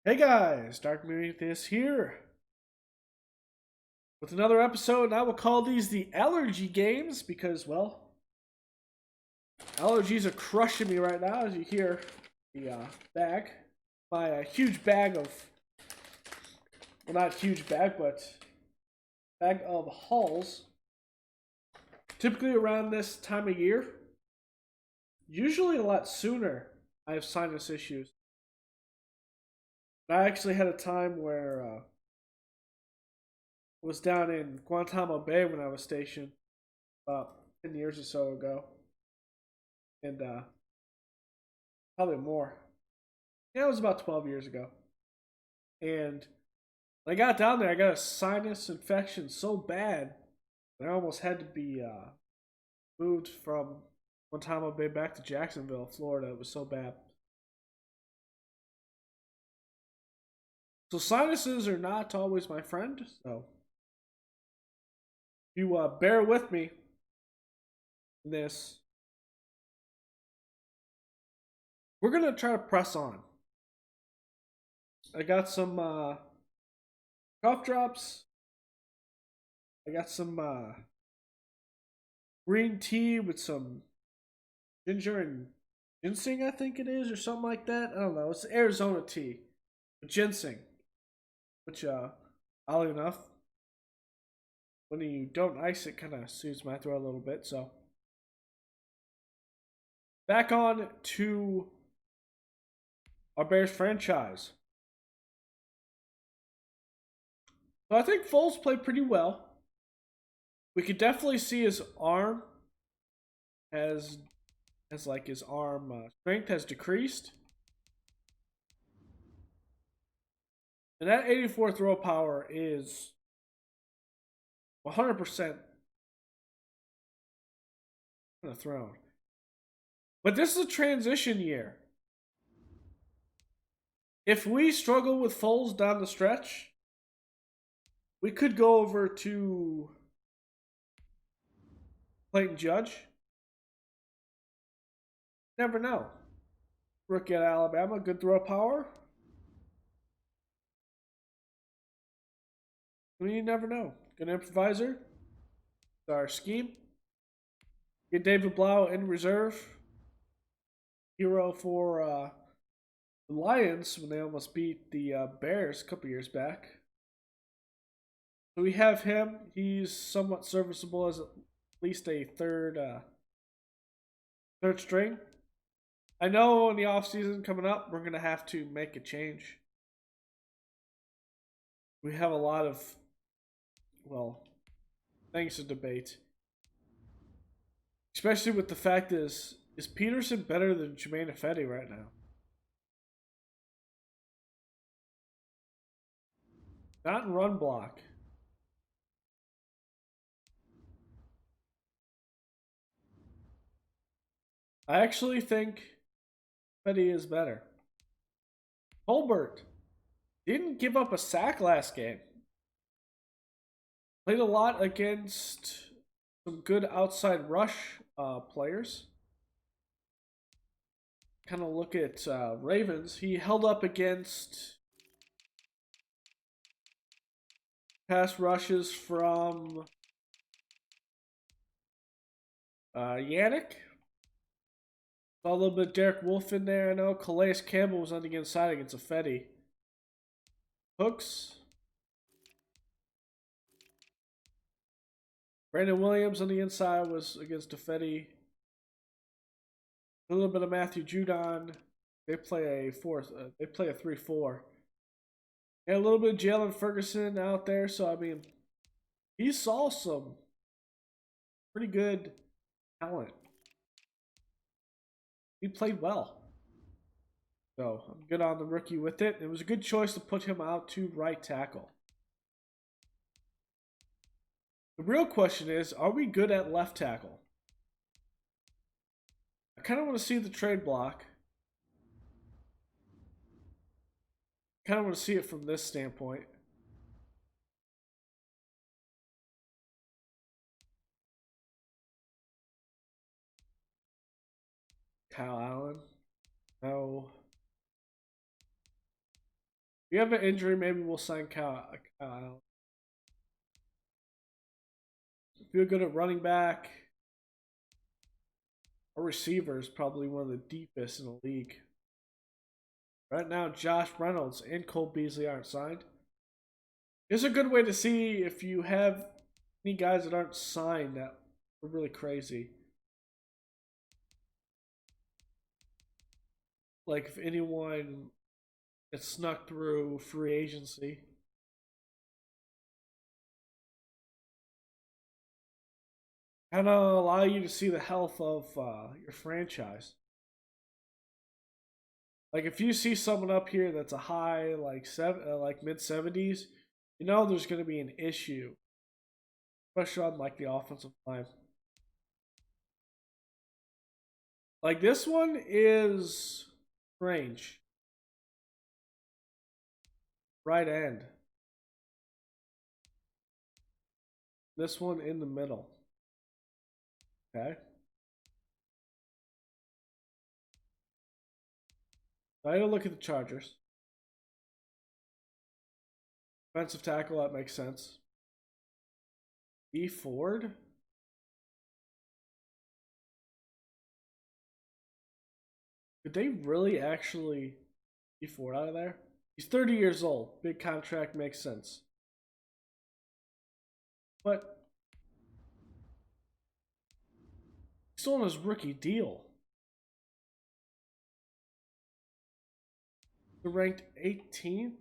Hey guys, Dark Prometheus here with another episode, and I will call these the allergy games because, well, allergies are crushing me right now. As you hear the bag, my huge bag of, well, not huge bag, but bag of hulls. Typically around this time of year, usually a lot sooner, I have sinus issues. I actually had a time where was down in Guantanamo Bay when I was stationed about 10 years or so ago. And probably more. Yeah, it was about 12 years ago. And when I got down there, I got a sinus infection so bad that I almost had to be moved from Guantanamo Bay back to Jacksonville, Florida. It was so bad. So sinuses are not always my friend. So you bear with me in this. We're gonna try to press on. I got some cough drops. I got some green tea with some ginger and ginseng, I think it is, or something like that. I don't know. It's Arizona tea with ginseng, which, oddly enough, when you don't ice it, kind of soothes my throat a little bit. So, back on to our Bears franchise. So I think Foles played pretty well. We could definitely see his arm has like his arm strength has decreased. And that 84 throw power is 100% on the throne. But this is a transition year. If we struggle with Foles down the stretch, we could go over to Clayton Judge. Never know. Rookie at Alabama, good throw power. I mean, you never know. Good improviser. Our scheme. Get David Blau in reserve. Hero for the Lions when they almost beat the Bears a couple years back. So we have him. He's somewhat serviceable as at least a third string. I know in the offseason coming up, we're going to have to make a change. We have a lot of, well, things to debate. Especially with the fact is Peterson better than Jermaine Ifedi right now? Not in run block. I actually think Ifedi is better. Colbert didn't give up a sack last game. Played a lot against some good outside rush players. Kind of look at Ravens. He held up against pass rushes from Yannick. Saw a little bit of Derek Wolfe in there. I know Calais Campbell was on the inside against Ifedi. Hooks. Brandon Williams on the inside was against Ifedi. A little bit of Matthew Judon. They play a fourth. They play a 3-4. And a little bit of Jalen Ferguson out there. So I mean, he saw some pretty good talent. He played well. So I'm good on the rookie with it. It was a good choice to put him out to right tackle. The real question is, are we good at left tackle? I kind of want to see the trade block. Kind of want to see it from this standpoint. Kyle Allen. No. you have an injury, maybe we'll sign Kyle. If you're good at running back, our receiver is probably one of the deepest in the league. Right now, Josh Reynolds and Cole Beasley aren't signed. It's a good way to see if you have any guys that aren't signed that are really crazy. Like if anyone gets snuck through free agency. Kind of allow you to see the health of your franchise. Like if you see someone up here that's a high like mid 70s, you know there's going to be an issue, especially on like the offensive line. Like this one is strange. Right end. This one in the middle. Okay. Now I gotta look at the Chargers. Defensive tackle, that makes sense. E. Ford. Could they really actually E. Ford out of there? He's 30 years old. Big contract makes sense. But he's still on his rookie deal. They're ranked 18th.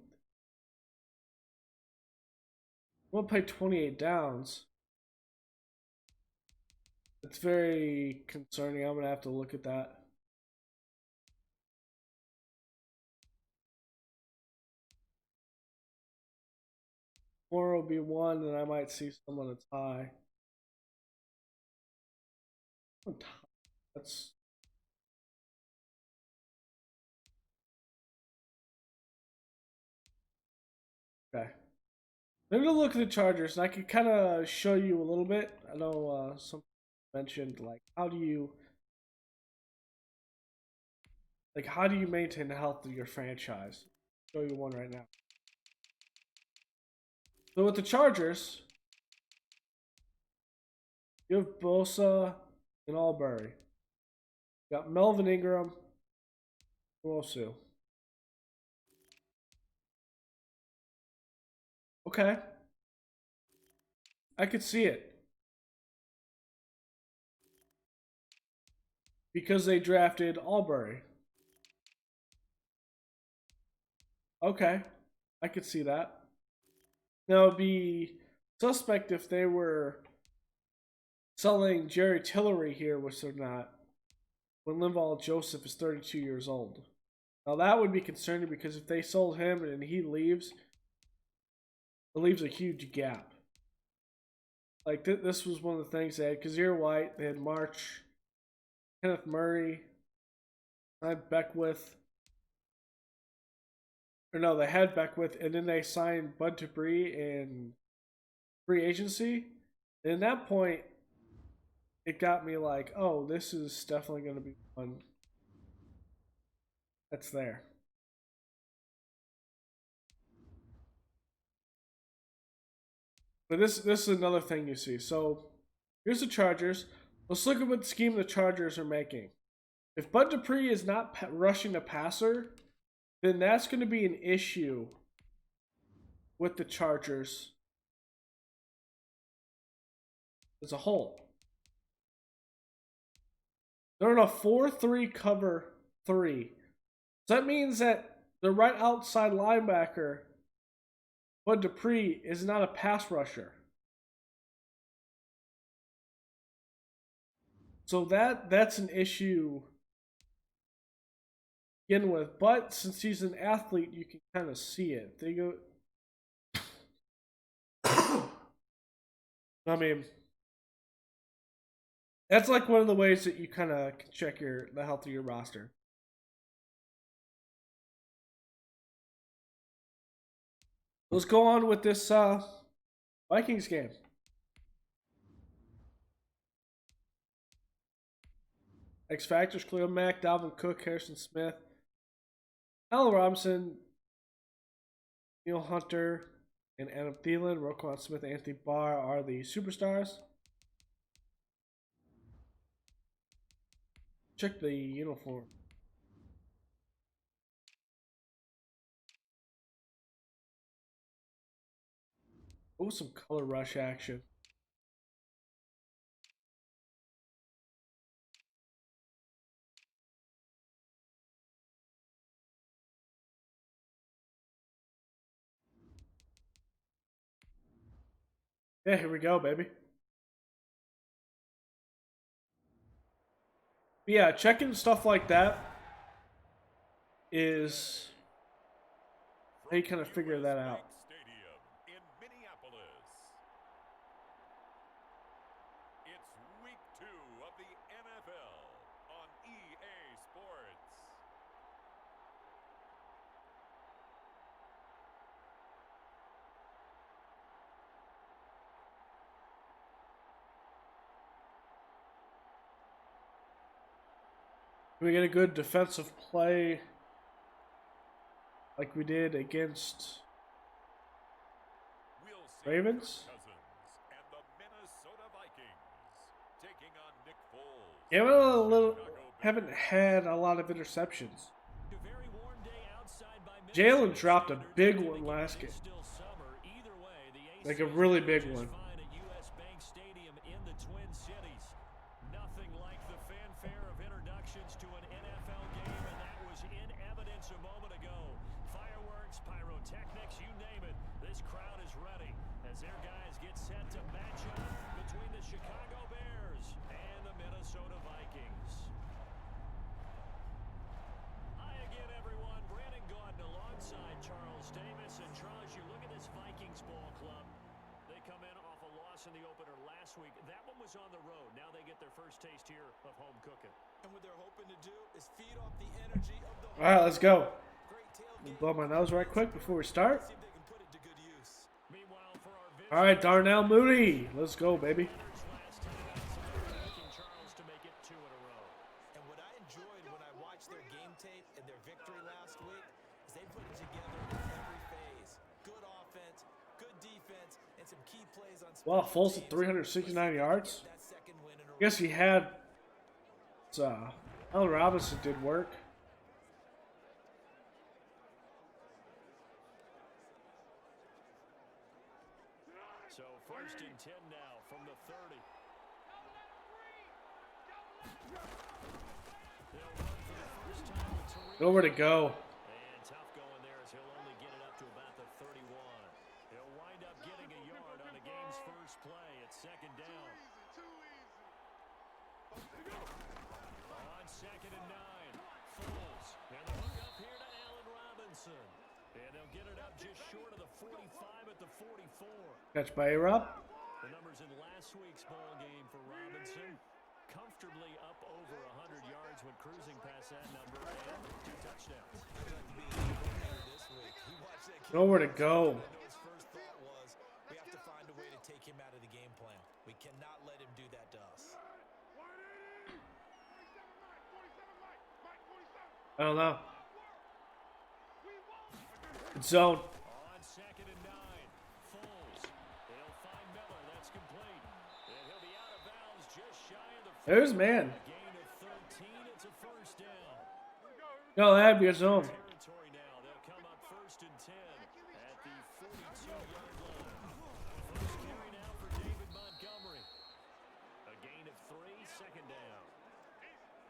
We'll play 28 downs. It's very concerning. I'm going to have to look at that. Tomorrow will be one, and I might see someone that's high. That's okay. I'm gonna look at the Chargers, and I can kind of show you a little bit. I know some mentioned like how do you maintain the health of your franchise? I'll show you one right now. So with the Chargers, you have Bosa and Albury. You got Melvin Ingram, Wosu. Okay, I could see it because they drafted Albury. Okay, I could see that. Now it'd be suspect if they were selling Jerry Tillery here, which they're not, when Linval Joseph is 32 years old. Now that would be concerning because if they sold him and he leaves, it leaves a huge gap. Like this was one of the things they had Kazir White, they had March, Kenneth Murray, signed Beckwith. Or no, they had Beckwith, and then they signed Bud Dupree in free agency. And at that point, it got me like, oh, this is definitely going to be one that's there. But this is another thing you see. So here's the Chargers. Let's look at what scheme the Chargers are making. If Bud Dupree is not rushing the passer, then that's going to be an issue with the Chargers as a whole. They're in a 4-3 cover 3. So that means that the right outside linebacker, Bud Dupree, is not a pass rusher. So that's an issue to begin with. But since he's an athlete, you can kind of see it. They go. I mean, that's like one of the ways that you kind of check the health of your roster. Let's go on with this Vikings game. X Factors: Khalil Mack, Dalvin Cook, Harrison Smith, Allen Robinson, Neil Hunter and Adam Thielen, Roquan Smith, and Anthony Barr are the superstars. Check the uniform. Oh, some color rush action. Yeah, here we go, baby. But yeah, checking stuff like that is how you kind of figure that out. We get a good defensive play like we did against Ravens. Yeah, haven't had a lot of interceptions. Jalen dropped a big one last game. Like a really big one. In the opener last week, that one was on the road. Now they get their first taste here of home cooking. And what they're hoping to do is feed off the energy of the All right, let's go. Blow my nose right quick before we start. All right, Darnell Mooney, let's go, baby. And what I enjoyed when I watched their game tape and their victory last week is they put it together in every phase. Good offense, good defense, and some key plays on. Well, Foles at 369 yards. I guess he had. Allen Robinson did work. So 1st and 10 now from the 30. Nowhere to go. And tough going there as he'll only get it up to about the 31. He'll wind up getting a yard on the game's first play. It's 2nd down. On 2nd and 9, Foles. And the hook up here to Allen Robinson. And they'll get it up just short of the 45 at the 44. Catch by A-Rob. The numbers in last week's ball game for Robinson. Comfortably up over 100 yards when cruising past that number, and 2 touchdowns. Nowhere to go. His first thought was, we have to find a way to take him out of the game plan. We cannot let him do that to us. I don't know. It's zone. On 2nd and 9, Foles. They'll find Miller. That's complete. And he'll be out of bounds just shy of the. There's man. Gain of 13. It's a 1st down. No, that'd be a zone. Territory now. They'll come up 1st and 10 at the 42-yard line. First carry now for David Montgomery. A gain of 3, 2nd down.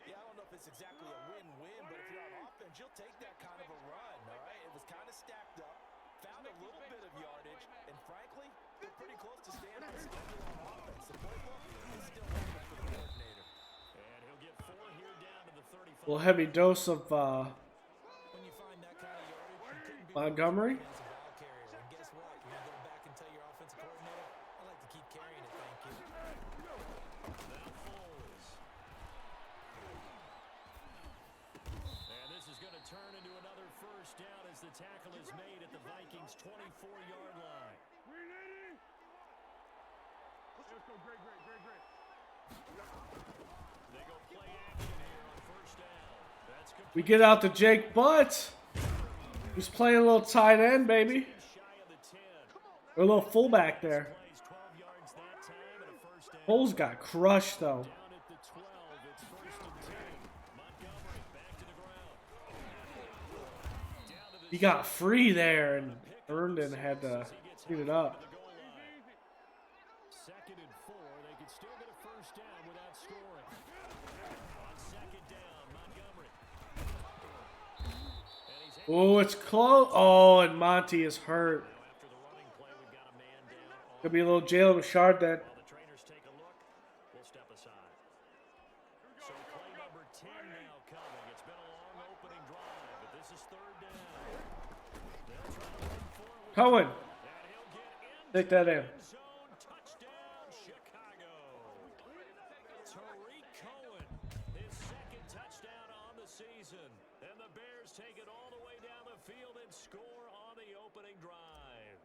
Yeah, I don't know if it's exactly a win-win, but if you're on offense, you'll take that kind of a run, all right? It was kind of stacked up, found a little bit of yardage, and frankly, they're pretty close to staying on schedule on offense. The playbook is still open for the coordinator. And he'll get 4 here down to the 35. Little heavy dose of When you find that kind of yardage, you couldn't be Montgomery. as a ball carrier. And guess what? You're going to go back and tell your offensive coordinator, I'd like to keep carrying it, thank you. Now Foles. And this is going to turn into another 1st down as the tackle is made at the Vikings' 24-yard line. Let's go, great. They go play action here on 1st down. That's complete. We get out to Jake Butt. He's playing a little tight end, baby. A little fullback there. Plays 12 yards that time and a first down. Foles got crushed though. Down at the 12, it's first and 10. Montgomery back to the ground. Down to the He got free there, and Herndon had to speed it up. the goal line. Second and 4, they could still get a first down without scoring. On second down, Montgomery. And he's hit. Oh, it's close. Oh, and Monty is hurt. Now after the running play, we've got a man down on. Could be a little Jalen Richard then. While the trainers take a look, we'll step aside. So play number 10 now coming. It's been a long opening drive, but this is third down. They'll try to run forward. Cohen, And he'll get in. take that in. Zone touchdown, Chicago. Tariq Cohen, his second touchdown on the season. And the Bears take it all the way down the field and score on the opening drive.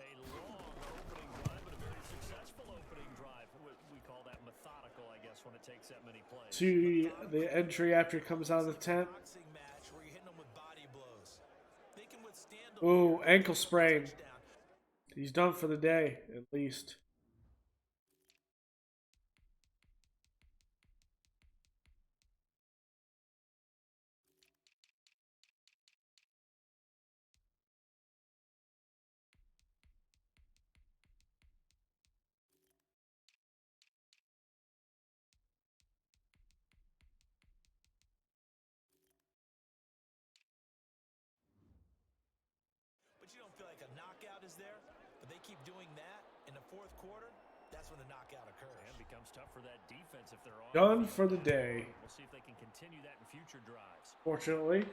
A long opening drive, but a very successful opening drive. We call that methodical, I guess, when it takes that many plays. To the entry after he comes out of the tent. Boxing match where you're hitting them with body blows. They can withstand a Ooh, ankle sprain. touchdown. He's done for the day, at least. But you don't feel like a knockout is there. But they keep doing that in the fourth quarter. That's when the knockout occurs. And becomes tough for that defense if they're on. Done for the day. We'll see if they can continue that in future drives. Fortunately.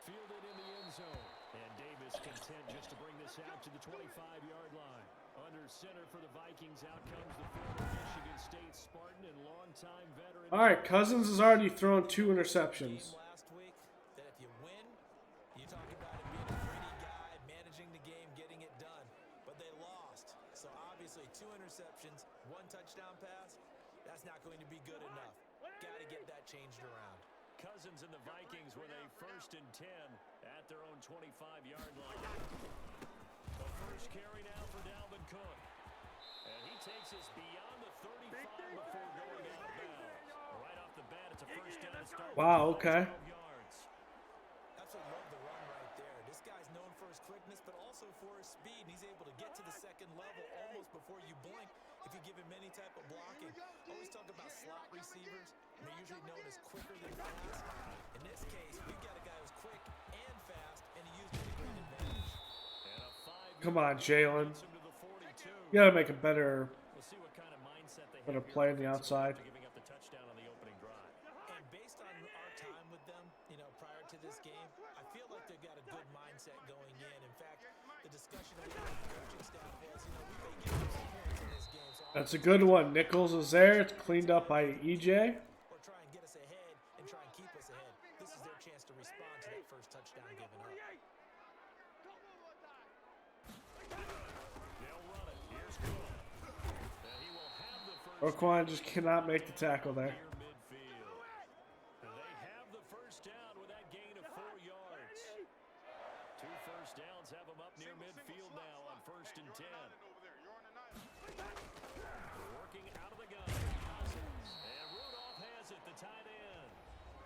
Fielded in the end zone. And Davis content just to bring this out to the 25-yard line. Under center for the Vikings, out comes the former Michigan State Spartan and longtime veteran. All right, Cousins has already thrown 2 interceptions. Game last week that if you win, you talk about it being a gritty guy, managing the game, getting it done. But they lost. So obviously 2 interceptions, 1 touchdown pass, that's not going to be good enough. Got to get that changed around. Cousins and the Vikings with a first and 10 at their own 25-yard line. The first carry now for Dalvin Cook. And he takes us beyond the 35 before going out of bounds. Right off the bat, it's a first down to start. Wow, okay. 12 yards. Absolutely love the run right there. This guy's known for his quickness, but also for his speed. And he's able to get to the second level almost before you blink if you give him any type of blocking. Always talk about slot receivers, and they're usually known as quicker than fast. In this case, we've got a guy who's quick and fast, and he used it to great advantage. And a 5-yard Come on, Jalen. gets him to the 42. You gotta make a better We'll see what kind of mindset they Better have play here on the defensively outside. after giving up the touchdown on the opening drive. And based on our time with them, prior to this game, I feel like they've got a good mindset going in. In fact, the discussion we had with the coaching staff was, we may give them some points in this game. So That's a good one. Nichols is there. It's cleaned up by EJ. or try and get us ahead and try and keep us ahead. This is their chance to respond to that first touchdown given up. They'll run it. Here's Cook. And he will have the first Roquan just cannot make the tackle there. near midfield. And they have the first down with that gain of 4 yards. 2 first downs have them up near midfield now on first and 10. Working out of the gun. And Rudolph has it, the tight end.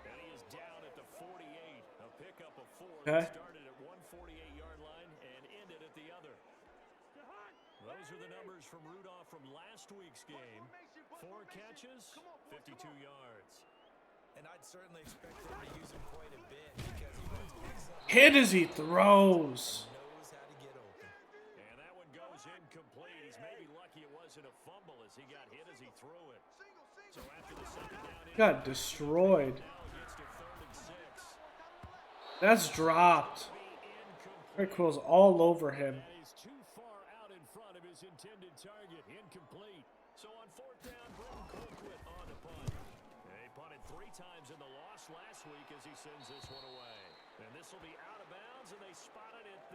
And he is down at the 48. A pickup of 4. Okay. Started at 148-yard line and ended at the other. Those are the numbers from Rudolph from last week's game. 4 catches, 52 yards. And I'd certainly expect them to use him quite a bit because he runs excellent. Hit as he throws. Knows how to get open. And that one goes incomplete. He's maybe lucky it wasn't a fumble as he got hit as he threw it. So after the second down, Got destroyed. now gets to 3rd and 6. That's dropped. Tranquill's all over him. That is too far out in front of his intended target. Incomplete. So on 4th down, Britton Colquitt on the punt. They punted 3 times in the loss last week as he sends this one away. And this will be out of bounds, and they spot it at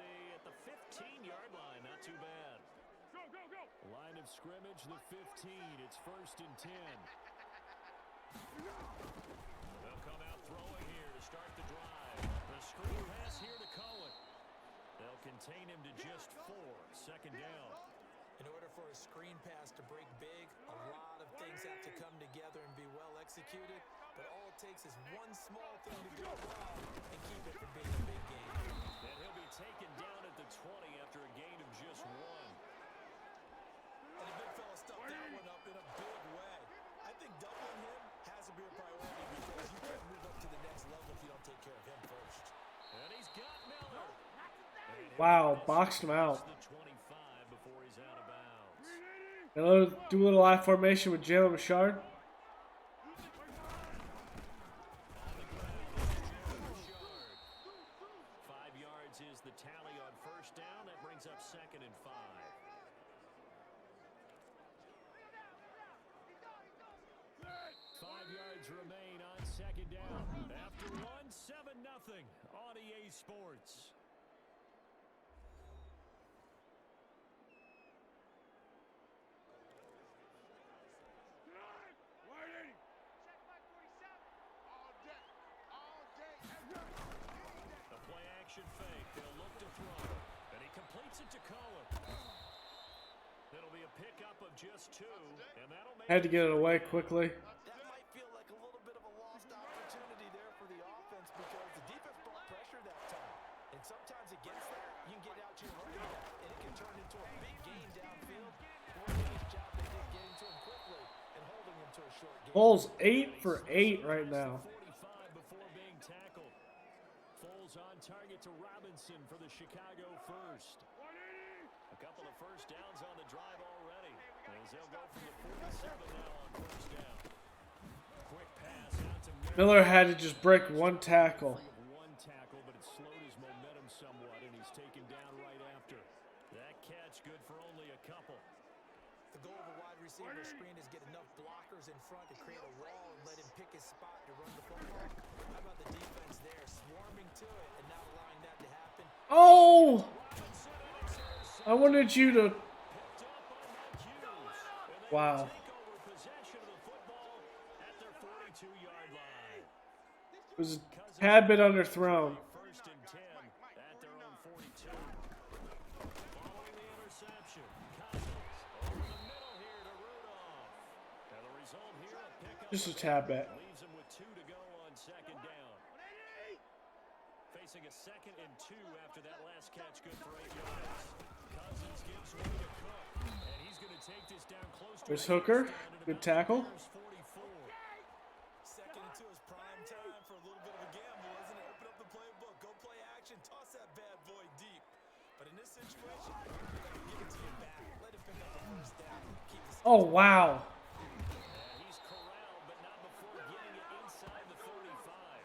the 15-yard line. Not too bad. Go, go, go. Line of scrimmage, the 15. It's 1st and 10. They'll come out throwing here to start the drive. The screen pass here to Cohen. They'll contain him to just 4. a screen pass to break big, a lot of things have to come together and be well executed, but all it takes is one small thing to go wrong and keep it from being a big game. And he'll be taken down at the 20 after a gain of just 1. And the big fella stuffed that one up in a big way. I think doubling him has to be a priority because you can't move up to the next level if you don't take care of him first. And he's got Miller. Wow, boxed him out. The 25 before he's out of bounds. Do a little I formation with Jalen Richard. 5 yards is the tally on first down. That brings up 2nd and 5. Remain on 2nd down. After 1, 7-0 on EA Sports. The play action fake. They'll look to throw. And he completes it to Cohen. That'll be a pickup of just 2. And that'll make Had to get it away quickly. That might feel like a little bit of a lost opportunity there for the offense because the defense brought pressure that time. And sometimes against that, you can get out to your running back, and it can turn into a big gain downfield. What a nice job they did getting to him quickly and holding him to a short gain. Foles 8 for 8 right now. 45 before being tackled. Foles on target to Robinson for the Chicago first. A couple of first downs on the drive already. As they'll go from the 47 now on first down. Quick pass out to Miller had to just break 1 tackle. One tackle, but it slowed his momentum somewhat, and he's taken down right after. That catch good for only a couple. The goal of a wide receiver screen is get enough blockers in front to create a wall and let him pick his spot to run the football. How about the defense there, swarming to it and not allowing that to happen? Oh! I wanted you to... Wow. It was a tad bit underthrown. First and 10 at their own 42. Following the interception, Cousins over the middle here to Rudolph. And the result here, a pickup. Just a tad bit. Leaves him with 2 to go on 2nd down. Facing a 2nd and 2 after that last catch, good for 8 yards. Cousins gives way to Cook, and he's going to take this down close to There's Hooker. Good tackle. 44. 2nd and 2 is prime time for a little bit of a gamble, isn't it? Open up the playbook, go play action, toss that bad boy deep. But in this situation, give it to you back. Let him pick up the first down. Keep the Oh, wow. He's corralled, but not before getting it inside the 35.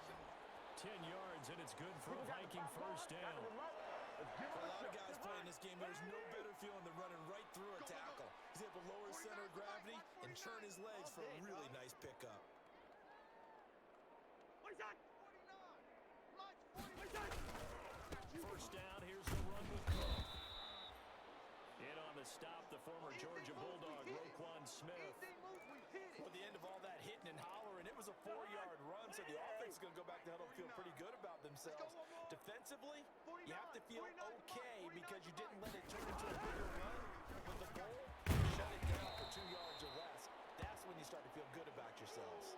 10 yards, and it's good for a Viking first down. For a lot of guys playing this game, there's no better feeling than running right through a tackle. He's able to lower his center of gravity and churn his legs for a really nice pickup. First down, here's the run with Cook. In on the stop, the former Georgia Bulldog, Roquan Smith. Toward the end of all that hitting and hollering, it was a 4-yard run, so the offense is going to go back to huddle feel pretty good about themselves. Defensively, you have to feel okay because you didn't let it turn into a bigger run. But the goal, shut it down for 2 yards or less. That's when you start to feel good about yourselves.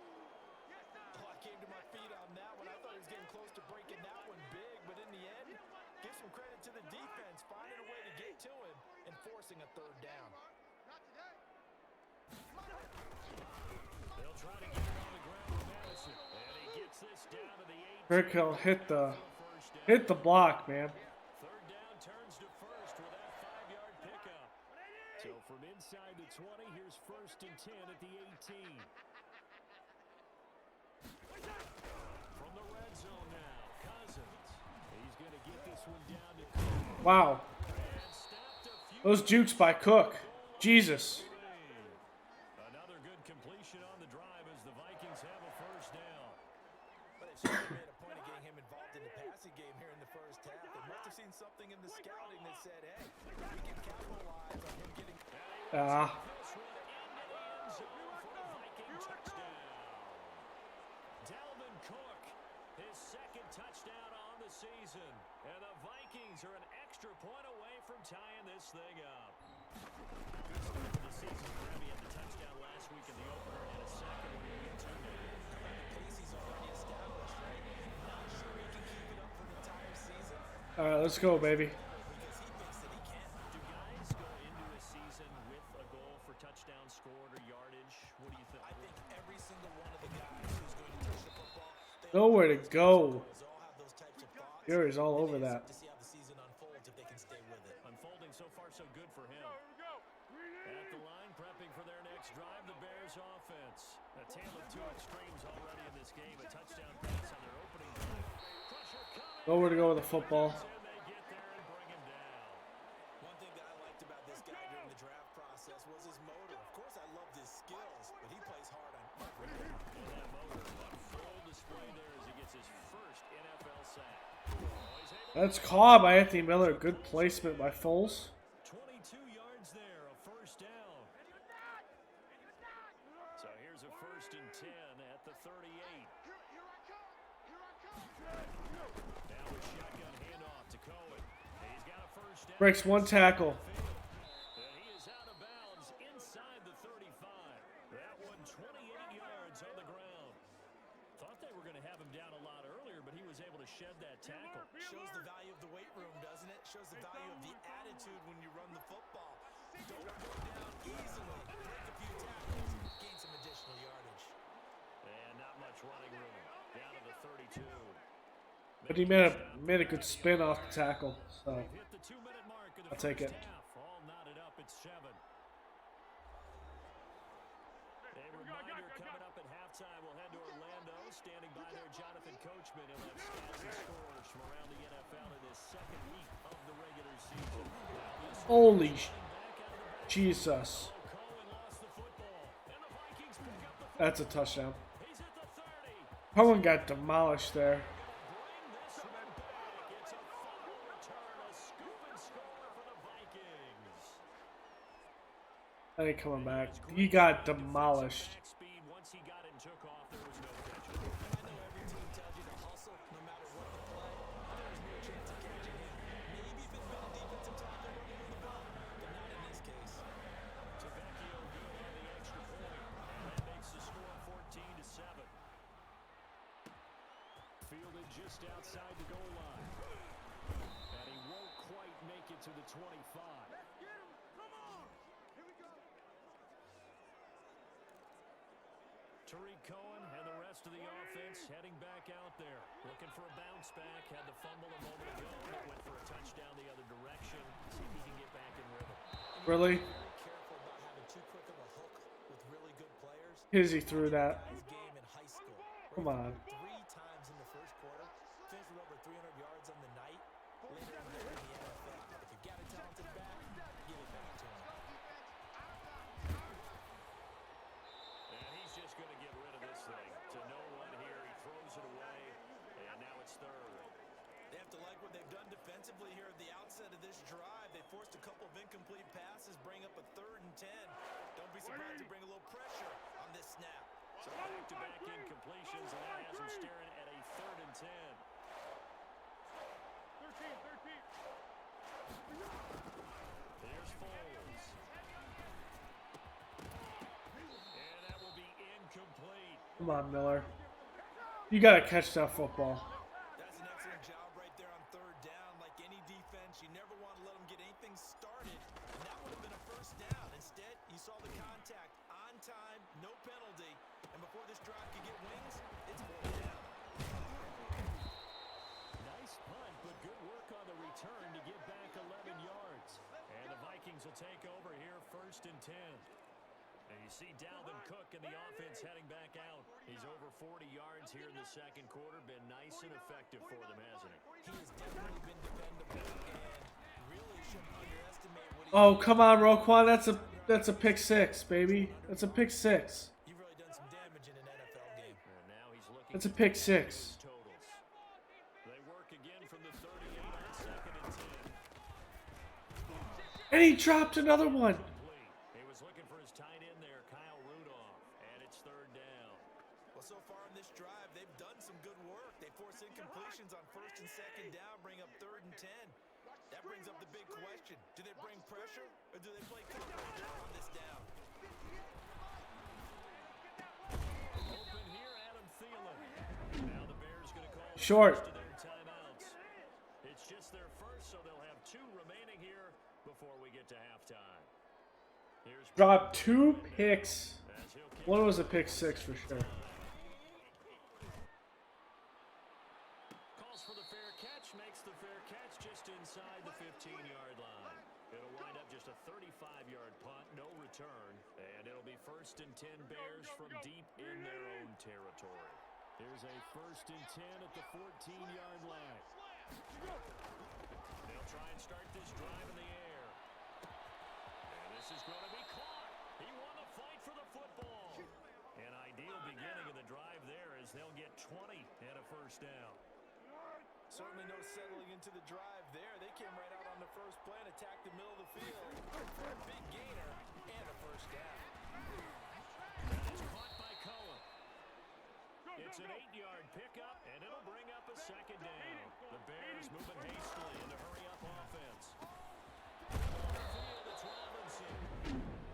Oh, I came to my feet on that one. I thought he was getting close to breaking that one big, but in the end, give some credit to the defense, finding a way to get to him and forcing a 3rd down. They'll try to get it on the ground with Madison, and he gets this down to the 8. Tranquill hit the block, man. 3rd down turns to first with that 5-yard pickup. So from inside the 20, here's 1st and 10 at the 18. From the red zone now, Cousins. He's going to get this one down to Cook. Wow. And stopped a few. Those jukes by Cook. Jesus. Another good completion on the drive as the Vikings have a first down. But it certainly made a point of getting him involved in the passing game here in the first half. They must have seen something in the scouting that said, hey, we can capitalize on him getting... This one into the end zone for a Viking touchdown. Dalvin Cook, his 2nd touchdown on the season. And the Vikings are an extra point away from tying this thing up. Good start to the season for him. He had the touchdown last week in the opener and a second one in week 2 now. The pace he's already established, right? Not sure he can keep it up for the entire season. All right, let's go, baby. Because he thinks that he can. Do guys go into a season with a goal for touchdowns scored or yardage? What do you think? I think every single one of the guys who's going to touch the football, Nowhere to go. they all have those types of thoughts. Fury's all over that. To see how the season unfolds if they can stay with it. Unfolding so far so good for him. At the line, prepping for their next drive, the Bears offense. A tale of two extremes already in this game. A touchdown pass on their opening drive. Pressure coming. Nowhere to go with the football. And they get there and bring him down. One thing that I liked about this guy during the draft process was his motor. Of course, I loved his skills, but he plays hard on every day. And that motor on full display there as he gets his first NFL sack. That's caught by Anthony Miller. Good placement by Foles. 22 yards there, a first down. So here's a 1st and 10 at the 38. Now a shotgun handoff to Cohen. He's got a first down. Breaks one tackle. And he is out of bounds inside the 35. That one 28 yards on the ground. Thought they were going to have him down a lot earlier, but he was able to shed that tackle. Shows the value of the weight room, doesn't it? Shows the value of the attitude when you run the football. Don't go down easily. Break a few tackles. Gain some additional yardage. And not much running room. Down to the 32. But he made a good spin off the tackle. So Hit the 2-minute mark of the I'll take it. first half. All knotted up at 7. A reminder coming up at halftime. We'll head to Orlando. Standing by there, Jonathan Coachman. He'll have stats and scores from around the NFL in this second week of the regular season. holy Jesus. Cohen lost the football. And the Vikings pick up the That's a touchdown. He's at the 30. Cohen got demolished there. Bring this one back. It's a fumble return. A scoop and score for the Vikings. That ain't coming back. He got demolished. Back speed. Once he got it and took off, there was no catch. I know every team tells you to hustle no matter what the play. There's no chance of catching him. Maybe if it's been a defensive tackle running with the ball, but not in this case. Tranquill good on the extra point. And that makes the score 14-7. Fielded just outside the goal line. And he won't quite make it to the 25. Tariq Cohen and the rest of the offense heading back out there. Looking for a bounce back. Had the fumble a moment ago. But went for a touchdown the other direction. See if he can get back in rhythm. Really? Very careful about having too quick of a hook with really good players. Hizzy threw that. His game in high school. Come on. 3 times in the first quarter. Finished with over 300 yards on the night. Later in the NFL. If you've got a talented back, give it back to him. And he's just going to get rid of this thing. To no one here. He throws it away. And now it's 3rd. They have to like what they've done defensively here at the outset of this drive. They forced a couple of incomplete passes, bring up a 3rd and 10. Don't be surprised to bring a little pressure on this snap. So back-to-back incompletions, and that has him staring at a 3rd and 10. 13. There's Foles. And that will be incomplete. Come on, Miller. You gotta catch that football. That's an excellent job right there on 3rd down. Like any defense, you never want to let them get anything started. And that would have been a first down. Instead, you saw the contact on time, no penalty. And before this drive could get wings, it's 4th down. Nice punt, but good work on the return to get back 11 yards. And the Vikings will take over here 1st and 10. And you see Dalvin Cook in the offense heading back out. He's over 40 yards here in the second quarter. Been nice and effective for them, hasn't he? He has definitely been dependable and really shouldn't underestimate what he Oh, come on, Roquan. That's a pick 6, baby. That's a pick 6. You've really done some damage in an NFL game. And now he's looking That's a pick 6. totals. They work again from the 38 on 2nd and 10. And he dropped another one. He was looking for his tight end there, Kyle Rudolph, and it's 3rd down. Well, so far in this drive, they've done some good work. They've force incompletions on first and second down, bring up 3rd and 10. That brings up the big question. Do they bring pressure or do they play coverage on this down? Open here, Adam Thielen. Now the Bears going to call Short. to their timeouts. It's just their first, so they'll have 2 remaining here before we get to halftime. Here's Dropped 2 picks. One was a pick 6 for sure. Calls for the fair catch, makes the fair catch just inside the 15-yard line. It'll wind up just a 35-yard punt, no return, and it'll be 1st and 10 Bears from deep in their own territory. Here's a 1st and 10 at the 14-yard line. They'll try and start this drive in the air. And this is going to be caught. He won the fight for the football. An ideal beginning of the drive there as they'll get 20 and a 1st down. Certainly no settling into the drive there. They came right out on the first play and attacked the middle of the field for a big gainer and a 1st down. That is caught by Cohen. It's an 8-yard pickup, and it'll bring up a 2nd down. The Bears moving hastily in a hurry-up offense. On the field, it's Robinson.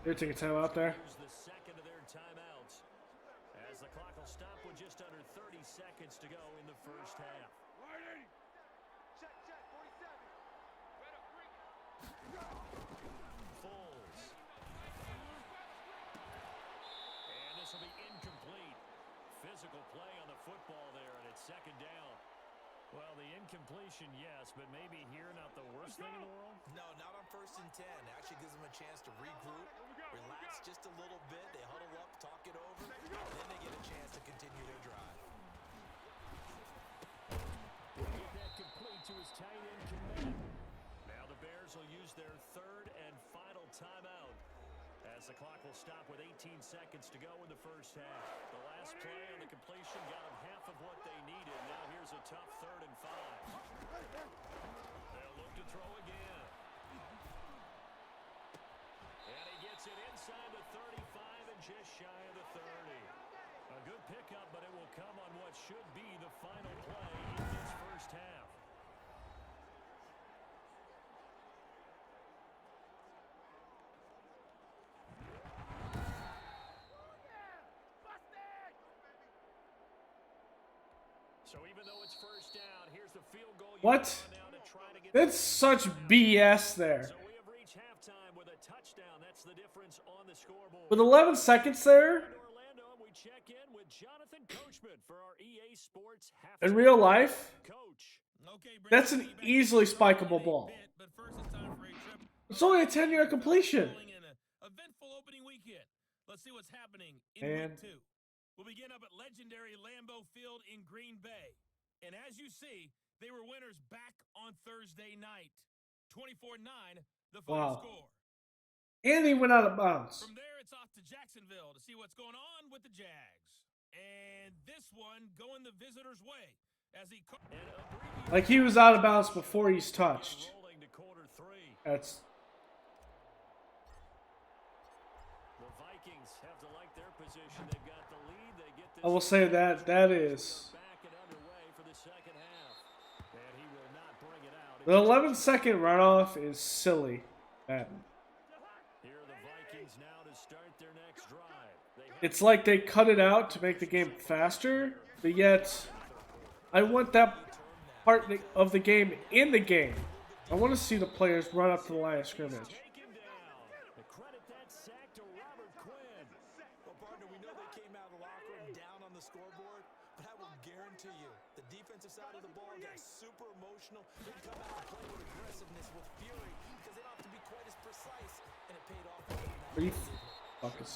They're taking time out there. Use the 2nd of their timeouts as the clock will stop with just under 30 seconds to go in the 1st half. Foles. And this will be incomplete. Physical play on the football there, and it's 2nd down. Well, the incompletion, yes, but maybe here not the worst thing in the world? No, not on 1st and 10. Actually gives them a chance to regroup, relax just a little bit. They huddle up, talk it over, and then they get a chance to continue their drive. We'll get that complete to his tight end commit. Now the Bears will use their 3rd and final timeout as the clock will stop with 18 seconds to go in the 1st half. The last play on the completion got them half of what they needed. Now here's a tough 3rd and 5. They'll look to throw again. And he gets it inside the 35 and just shy of the 30. A good pickup, but it will come on what should be the final play in this 1st half. So even though it's 1st down, here's the field goal. What? That's such BS there. So we have reached halftime with a touchdown. That's the difference on the scoreboard. With 11 seconds there, Orlando, we check in with Jonathan Coachman for our EA Sports halftime. in real life, Coach. that's an easily spikeable ball. It's only a 10-yard completion. Eventful opening weekend. Let's see what's happening in And week 2. We'll begin up at legendary Lambeau Field in Green Bay. And as you see, they were winners back on Thursday night. 24-9, the final score. And he went out of bounds. From there, it's off to Jacksonville to see what's going on with the Jags. And this one going the visitors' way. As he Like he was out of bounds before he's touched. That's... The Vikings have to like their position. They've got the lead. They get this I will say that is... back and underway for the 2nd half. And he will not bring it out. The 11-second runoff is silly. Here are the Vikings now to start their next drive. It's like they cut it out to make the game faster, but yet I want that part of the game in the game. I want to see the players run up to the line of scrimmage. Credit that sack to Robert Quinn. Well, partner, we know they came out of the locker room down on the scoreboard, but I will guarantee you the defensive side of the ball got super emotional. They come out and play with aggressiveness, with fury, because they don't have to be quite as precise, and it paid off. Are you fucking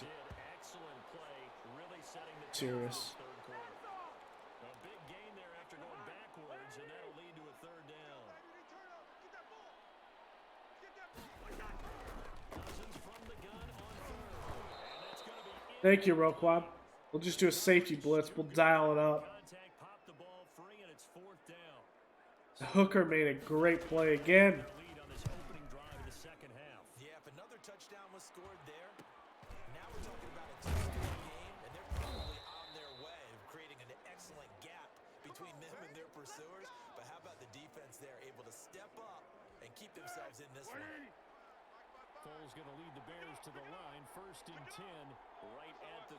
Excellent play, really setting the serious? third quarter. A big gain there after going backwards, and that'll lead to a 3rd down. Cousins from the gun on 3rd, and that's going to be Thank you, Roquan. We'll just do a safety blitz. We'll dial it up. contact, pop the ball free, and it's 4th down. Hooker made a great play again. Lead on this opening drive in the 2nd half. Yeah, if another touchdown was scored there, now we're talking about a 2-score game, and they're probably on their way of creating an excellent gap between them and their keep themselves in this one. Foles going to lead the Bears to the line. 1st and 10, right at the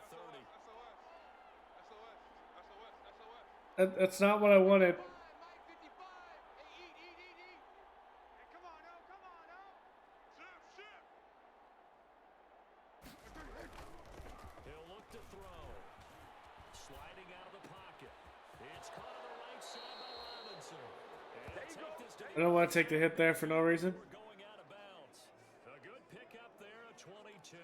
30. That's not what I wanted. He'll look to throw. Sliding out of the pocket. It's caught on the right side by Robinson. And take this to I don't want to take the hit there for no reason. We're going out of bounds. A good pickup there, a 22.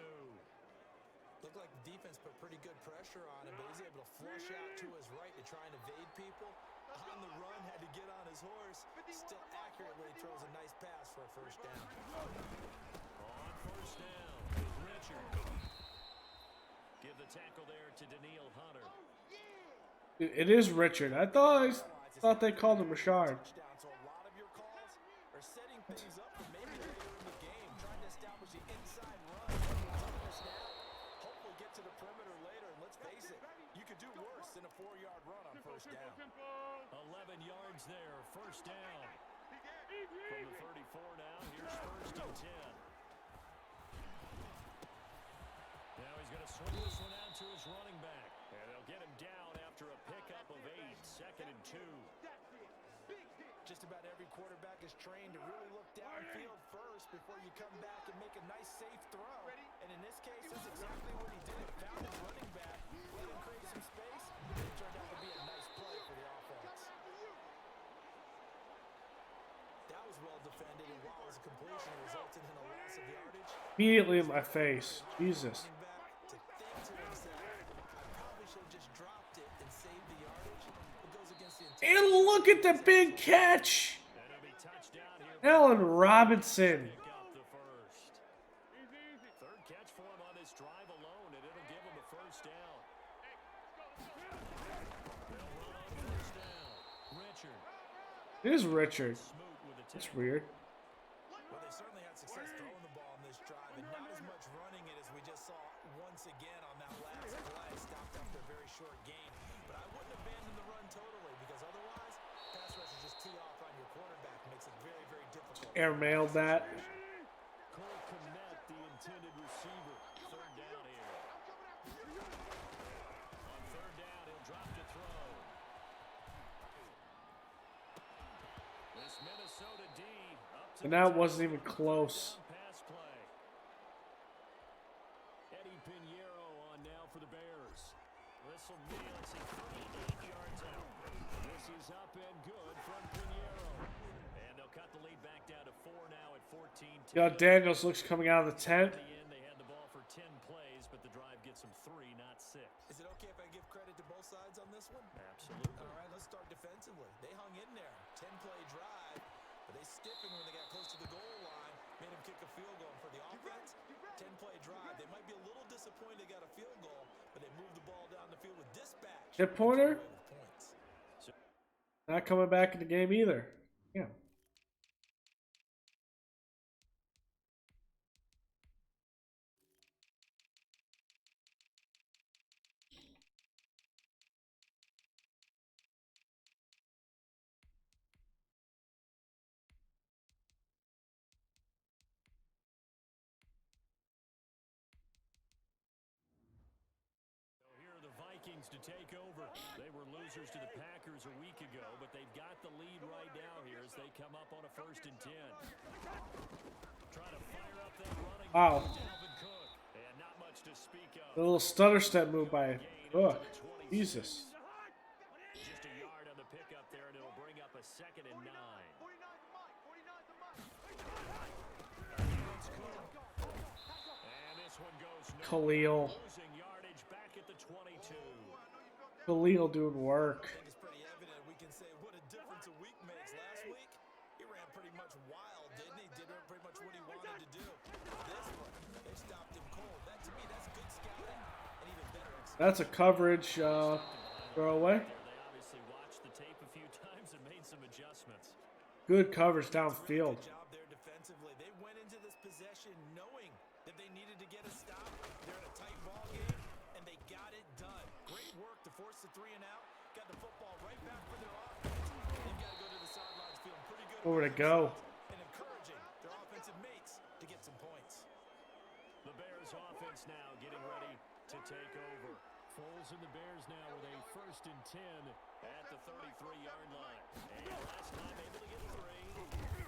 Looked like the defense put pretty good pressure on him, but he's able to flush out to his right to try and evade people. On the run, had to get on his horse. Still accurately throws a nice pass for a 1st down. On 1st down is Richard. Give the tackle there to Daniil Hunter. It is Richard. I thought they called him Richard. So a lot of your calls are setting things up for maybe later in the game, trying to establish the inside run. On the snap, hopefully get to the perimeter later. And let's face it, you could do worse than a 4-yard run on 1st down. 11 yards there, 1st down. From the 34 now, here's 1st and 10. Now he's going to swing this one out to his running back. And they'll get him down after a pickup of 8, 2nd and 2. Just about every quarterback is trained to really look downfield first before you come back and make a nice, safe throw. And in this case, that's exactly what he did. Found his running back, let him create some space, and it turned out to be a nice play for the offense. That was well defended, and while his completion resulted in a loss of yardage, Immediately in my face. Jesus. running back to think to himself, I probably should have just dropped it and saved the yardage. It goes against the intent. And look at the big catch. And it'll be touchdown here. Allen Robinson. Pick up the 1st. 3rd catch for him on this drive alone, and it'll give him a 1st down. They'll run on 1st down. Richard. It is Richard. Smoot with the That's tackle. weird. Well, they certainly had success throwing the ball on this drive, and not as much running it as we just saw once again on that last play. Stopped after a very short gain. But I wouldn't abandon the run totally, because otherwise, pass rush is just tee off on your quarterback. Makes it very, very difficult. Airmailed that. Cole Kmet, the intended receiver. 3rd down here. On 3rd down, he'll drop to throw. This Minnesota D up to And the that top. wasn't even close. Pass play. Eddie Pinheiro on now for the Bears. This will be, let's see, 38 yards out. This is up and good from Pinheiro. And they'll cut the lead back down to 4 now at 14-10. Yo, Daniels looks coming out of the tent. At the end, they had the ball for 10 plays, but the drive gets them 3, not 6. Is it okay if I give credit to both sides on this one? Absolutely. All right, let's start defensively. They hung in there. 10-play drive, but they stiffened when they got close to the goal line, made them kick a field goal. And for the offense, 10-play drive. They might be a little disappointed they got a field goal, but they moved the ball down the field with dispatch. Hit pointer? With points. Not coming back in the game either. Yeah. Vikings to take over. They were losers to the Packers a week ago, but they've got the lead right now here as they come up on a 1st and 10. Trying to fire up that running. Wow. Dalvin Cook. And not much to speak of. The little stutter step move by Cook. Jesus. Just a yard on the pickup there, and it'll bring up a 2nd and 9. And this one goes no. Khalil. Losing yardage back at the 22. Khalil doing work. I think it's pretty evident. We can say what a difference a week makes. Last week, he ran pretty much wild, didn't he? Did pretty much what he wanted to do. This one, they stopped him cold. That, to me, that's good scouting and even better execution. That's a coverage throwaway. They obviously watched the tape a few times and made some adjustments. Good coverage downfield. Good job there defensively. They went into this possession knowing that they needed to get a stop. They're in a tight ball game, and they got it done. Great work to force the 3 and out. Got the football right back for their offense. They've got to go to the sidelines feeling pretty good. Where to go? And encouraging take over. Foles and the Bears now with a 1st and 10 at the 33-yard line. And last time able to get 3.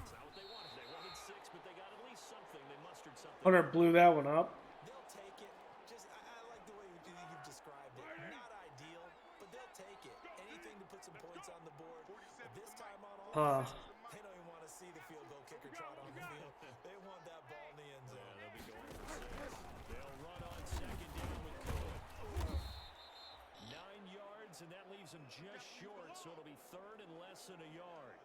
It's not what they wanted. They wanted 6, but they got at least something. They mustered something. Hunter blew that one up. They'll take it. Just I like the way you've described it. Not ideal, but they'll take it. Anything to put some points on the board. But this time on offense, they don't even want to see the field goal kicker trot on the field. They want that ball in the end zone. They'll be going for 6. They'll run on 2nd down with Cohen. 9 yards, and that leaves them just short, so it'll be 3rd and less than a yard.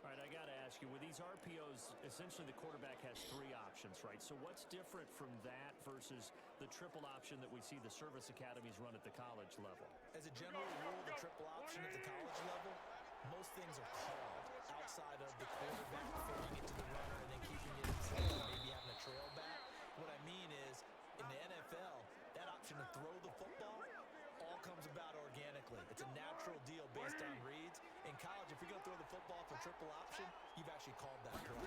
All right, I got to ask you, with these RPOs, essentially the quarterback has 3 options, right? So what's different from that versus the triple option that we see the service academies run at the college level? As a general rule, the triple option at the college level, most things are called outside of the quarterback throwing it to the runner and then keeping it in his head and maybe having a trail back. What I mean is, in the NFL, that option to throw the football all comes about organically. It's a natural deal based on reads. In college, if you're going to throw the football for triple option, you've actually called that play.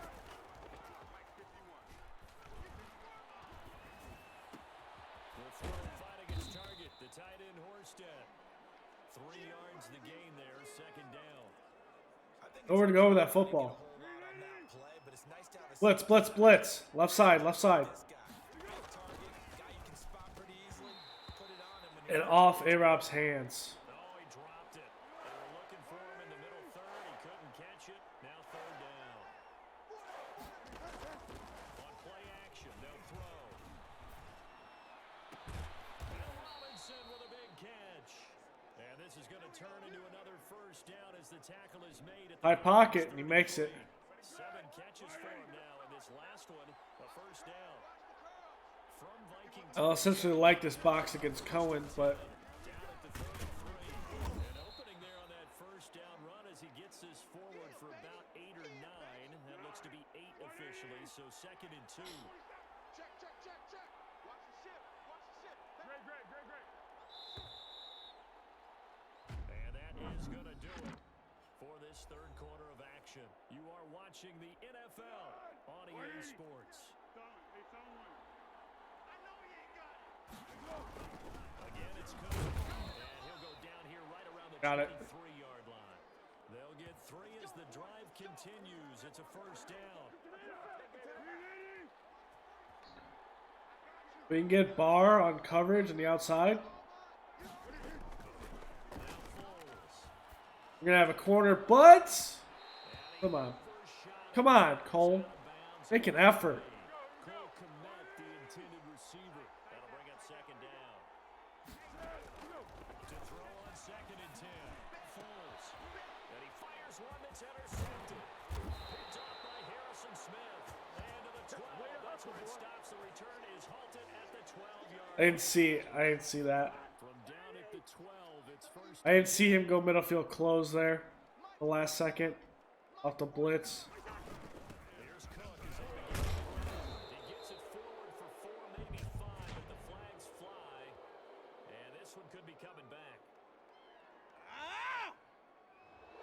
We'll throw and fight against target. The tight end, Horsted. 3 yards the gain there, 2nd down. Nowhere to go with that football. Blitz, blitz, blitz. Left side, left side. And off A-Rob's hands. Oh, he dropped it. They were looking for him in the middle 3rd. He couldn't catch it. Now 3rd down. On play action, they'll throw. And Robinson with a big catch. And this is going to turn into another 1st down as the tackle is made. At the High pocket, and he makes it. 7 catches for him now, and this last one, a 1st down. From Vikings. I'll essentially like this box against Cohen, but Down at the 33. An opening there on that 1st down run as he gets this forward for about 8 or 9. That looks to be 8 officially, so 2nd and 2. Check. Watch the ship. Great. And that is going to do it for this 3rd quarter of action. You are watching the NFL on EA Sports. Again, it's Cohen, and he'll go down here right around the 23-yard line. They'll get 3 as the drive continues. It's a 1st down. we can get Barr on coverage on the outside. We're going to have a corner, but Come on, Cole. Make an effort. Cole Kmet, the intended receiver. That'll bring up 2nd down. To throw on 2nd and 10. Foles. And he fires one that's intercepted. Picked off by Harrison Smith. And to the 12. That's where it stops. The return is halted at the 12-yard line. I didn't see that. From down at the 12, it's 1st. I didn't see him go middle field close there. The last second. Off the blitz. Here's Cook as he begins to run. He gets it forward for 4, maybe 5, but the flags fly. And this one could be coming back.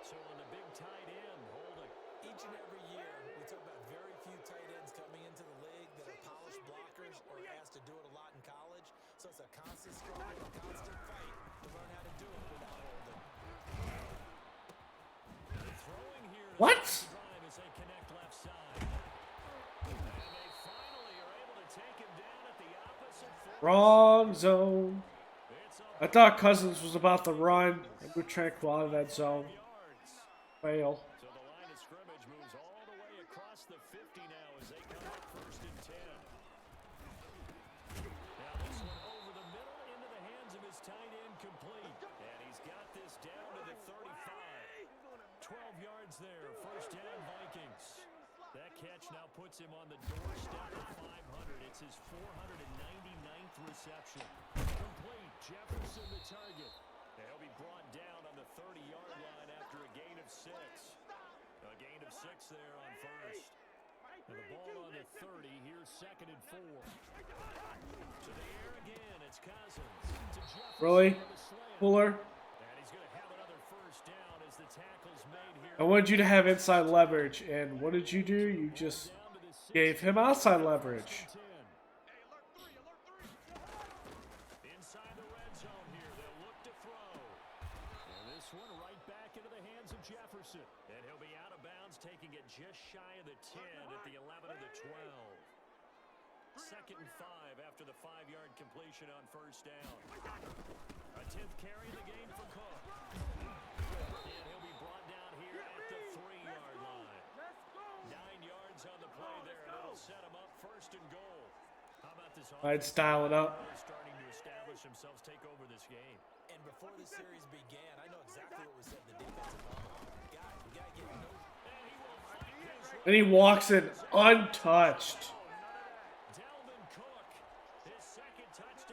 So on the big tight end, holding. Each and every year, we talk about very few tight ends coming into the league that are polished blockers or asked to do it a lot in college. So it's a constant struggle, a constant fight to learn how to do it without holding. Throwing here. What? Drive as they connect left side. And they finally are able to take him down at the opposite 40. Wrong zone. It's up I thought Cousins was about to run and move Tranquill out of that zone. yards. Fail. So the line of scrimmage moves all the way across the 50 now as they come up 1st and 10. Now this one over the middle into the hands of his tight end complete. And he's got this down to the 35. 12 yards there, 1st down Vikings. That catch now puts him on the doorstep of 500. It's his 499th reception. Complete, Jefferson the target. And he'll be brought down on the 30-yard line after a gain of 6. A gain of 6 there on 1st. And the ball on the 30, here's 2nd and 4. To the air again, it's Cousins. To Jefferson Really? on the slant. Fuller, And he's going to have another 1st down as the tackle's made here. I wanted you to have inside leverage, and what did you do? You just Down to the 6. gave him outside leverage. Inside taking it just shy of the 10 at the 11 of the 12. 2nd and 5 after the 5-yard completion on first down. A 10th carry of the game for Cook. And he'll be brought down here at the 3-yard line. 9 yards on the play there, and it'll set him up 1st and goal. How about this offense? I'd style it up. Starting to establish themselves, take over this game. And before the series began, I know exactly what was said in the defensive line. Guys, we got to get no. And he walks in untouched.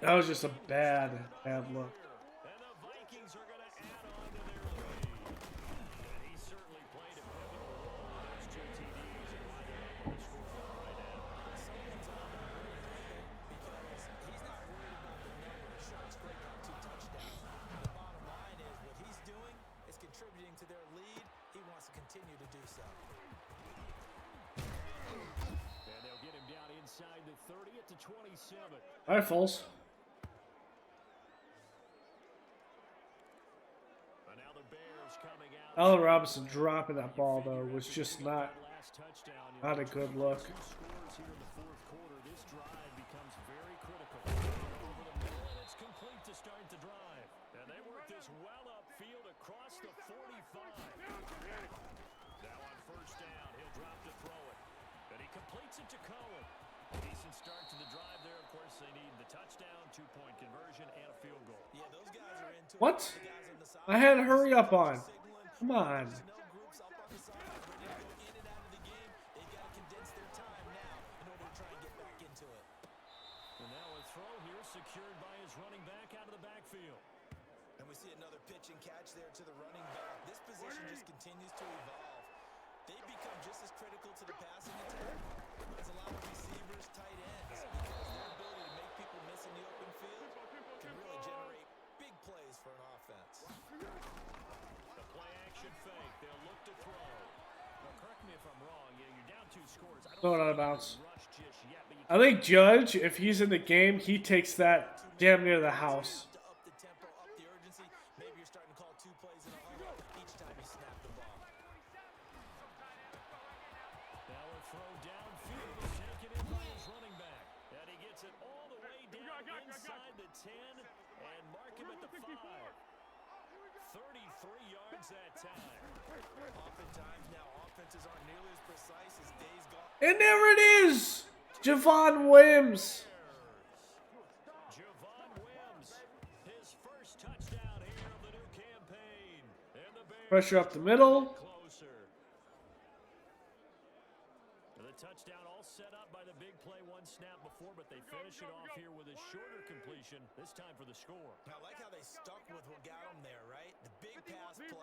That was just a bad look. And the Vikings are going to add on to their lead. And he certainly played a pivotal role in those 2 TDs and why they're able to score right now. Someone's on the because he's not worried about the number. Sure, it's great to have 2 touchdowns. The bottom line is what he's doing is contributing to their lead. He wants to continue to do so. And they'll get him down inside the 30 at the 27. All right, Foles. Allen Robinson dropping that ball, though, was just not a good look. This drive becomes very critical. Over the middle, and it's complete to start the drive. And they work this well upfield across the 45. Now on first down, he'll drop to throw it. And he completes it to Cohen. Decent start to the drive there. Of course, they need the touchdown, 2-point conversion, and a field goal. Yeah, those guys are into What? I had to hurry up on. Come on. Groups up on the side, ready to go in and out of the game. They've got to condense their time now in order to try and get back into it. And now a throw here secured by his running back out of the backfield. And we see another pitch and catch there to the running back. This position just continues to evolve. They become just as critical to the passing attack as a lot of receivers, tight ends, because their ability to make people miss in the open field can really generate big plays for an offense. The play action fake. They'll look to throw. Now, correct me if I'm wrong. Yeah, you're down 2 scores. Throw it out of bounds. I think Judge, if he's in the game, he takes that damn near the house. To up the tempo, up the urgency. Maybe you're starting to call 2 plays in a huddle each time you snap the ball. Now a throw downfield is taken in by his running back. And he gets it all the way down inside the 10 and mark him at the 5. 33 yards that time. Oftentimes now offenses aren't nearly as precise as days gone. And there it is! Javon Wims. Javon Wims, his first touchdown here of the new campaign. And the Bears Pressure up the middle. closer. The touchdown all set up by the big play 1 snap before, but they finish it off here with a shorter completion, this time for the score. I like how they stuck with what got them there, right? The big pass play,